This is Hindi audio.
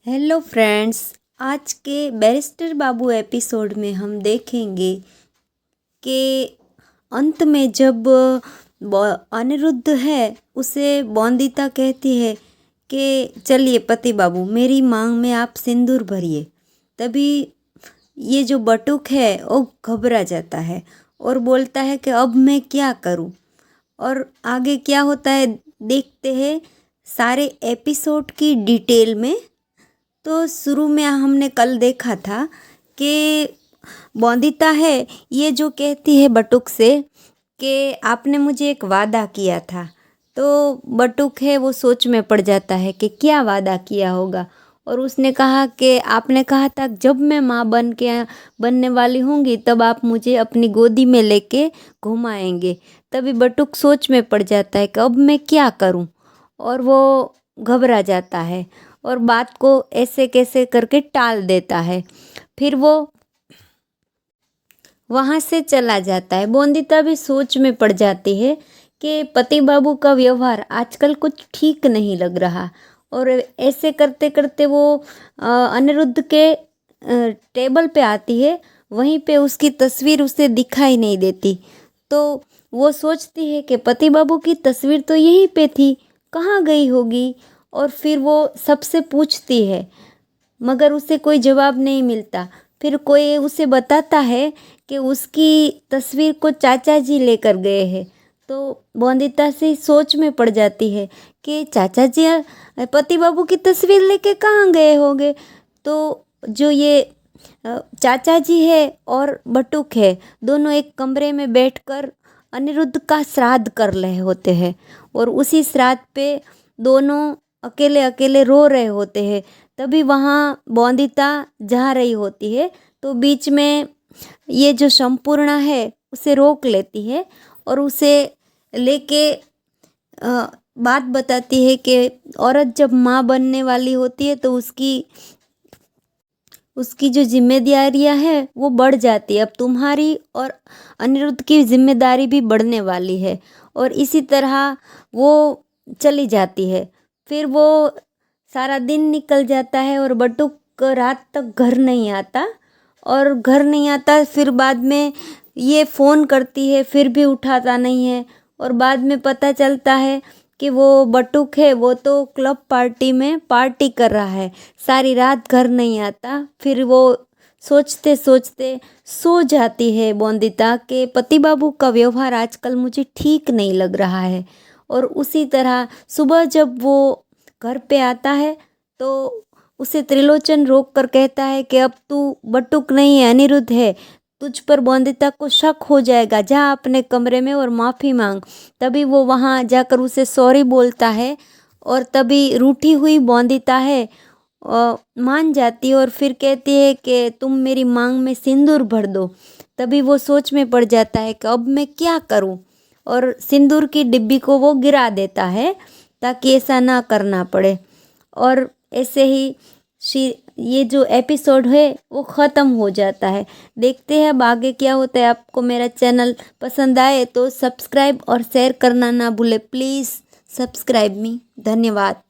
हेलो फ्रेंड्स, आज के बैरिस्टर बाबू एपिसोड में हम देखेंगे कि अंत में जब अनिरुद्ध है उसे बौंदीता कहती है कि चलिए पति बाबू मेरी मांग में आप सिंदूर भरिए। तभी ये जो बटुक है वो घबरा जाता है और बोलता है कि अब मैं क्या करूं। और आगे क्या होता है देखते हैं सारे एपिसोड की डिटेल में। तो शुरू में हमने कल देखा था कि बौंदीता है ये जो कहती है बटुक से कि आपने मुझे एक वादा किया था। तो बटुक है वो सोच में पड़ जाता है कि क्या वादा किया होगा। और उसने कहा कि आपने कहा था जब मैं माँ बनने वाली होंगी तब आप मुझे अपनी गोदी में लेके घुमाएंगे। तभी बटुक सोच में पड़ जाता है कि अब मैं क्या करूं, और वो घबरा जाता है और बात को ऐसे कैसे करके टाल देता है। फिर वो वहाँ से चला जाता है। बौंदीता भी सोच में पड़ जाती है कि पति बाबू का व्यवहार आजकल कुछ ठीक नहीं लग रहा। और ऐसे करते करते वो अनिरुद्ध के टेबल पे आती है। वहीं पे उसकी तस्वीर उसे दिखाई नहीं देती। तो वो सोचती है कि पति बाबू की तस्वीर तो यहीं पे थी, कहाँ गई होगी। और फिर वो सबसे पूछती है मगर उसे कोई जवाब नहीं मिलता। फिर कोई उसे बताता है कि उसकी तस्वीर को चाचा जी लेकर गए हैं। तो बौंदीता से सोच में पड़ जाती है कि चाचा जी पति बाबू की तस्वीर लेके कहाँ गए होंगे। तो जो ये चाचा जी है और बटुक है दोनों एक कमरे में बैठकर अनिरुद्ध का श्राद्ध कर रहे होते हैं। और उसी श्राद्ध पे दोनों अकेले अकेले रो रहे होते हैं। तभी वहाँ बौंदीता जा रही होती है तो बीच में ये जो संपूर्णा है उसे रोक लेती है और उसे लेके बात बताती है कि औरत जब माँ बनने वाली होती है तो उसकी जो जिम्मेदारियां है वो बढ़ जाती है। अब तुम्हारी और अनिरुद्ध की जिम्मेदारी भी बढ़ने वाली है। और इसी तरह वो चली जाती है। फिर वो सारा दिन निकल जाता है और बटुक रात तक घर नहीं आता। और घर नहीं आता फिर बाद में ये फ़ोन करती है फिर भी उठाता नहीं है। और बाद में पता चलता है कि वो बटुक है वो तो क्लब पार्टी में पार्टी कर रहा है, सारी रात घर नहीं आता। फिर वो सोचते सोचते सो जाती है बौंदीता के पति बाबू का व्यवहार आजकल मुझे ठीक नहीं लग रहा है। और उसी तरह सुबह जब वो घर पे आता है तो उसे त्रिलोचन रोक कर कहता है कि अब तू बटुक नहीं है अनिरुद्ध है, तुझ पर बौंदीता को शक हो जाएगा, जा अपने कमरे में और माफ़ी मांग। तभी वो वहाँ जाकर उसे सॉरी बोलता है और तभी रूठी हुई बौंदीता है मान जाती है और फिर कहती है कि तुम मेरी मांग में सिंदूर भर दो। तभी वो सोच में पड़ जाता है कि अब मैं क्या करूं, और सिंदूर की डिब्बी को वो गिरा देता है ताकि ऐसा ना करना पड़े। और ऐसे ही ये जो एपिसोड है वो ख़त्म हो जाता है। देखते हैं अब आगे क्या होता है। आपको मेरा चैनल पसंद आए तो सब्सक्राइब और शेयर करना ना भूले। प्लीज़ सब्सक्राइब मी। धन्यवाद।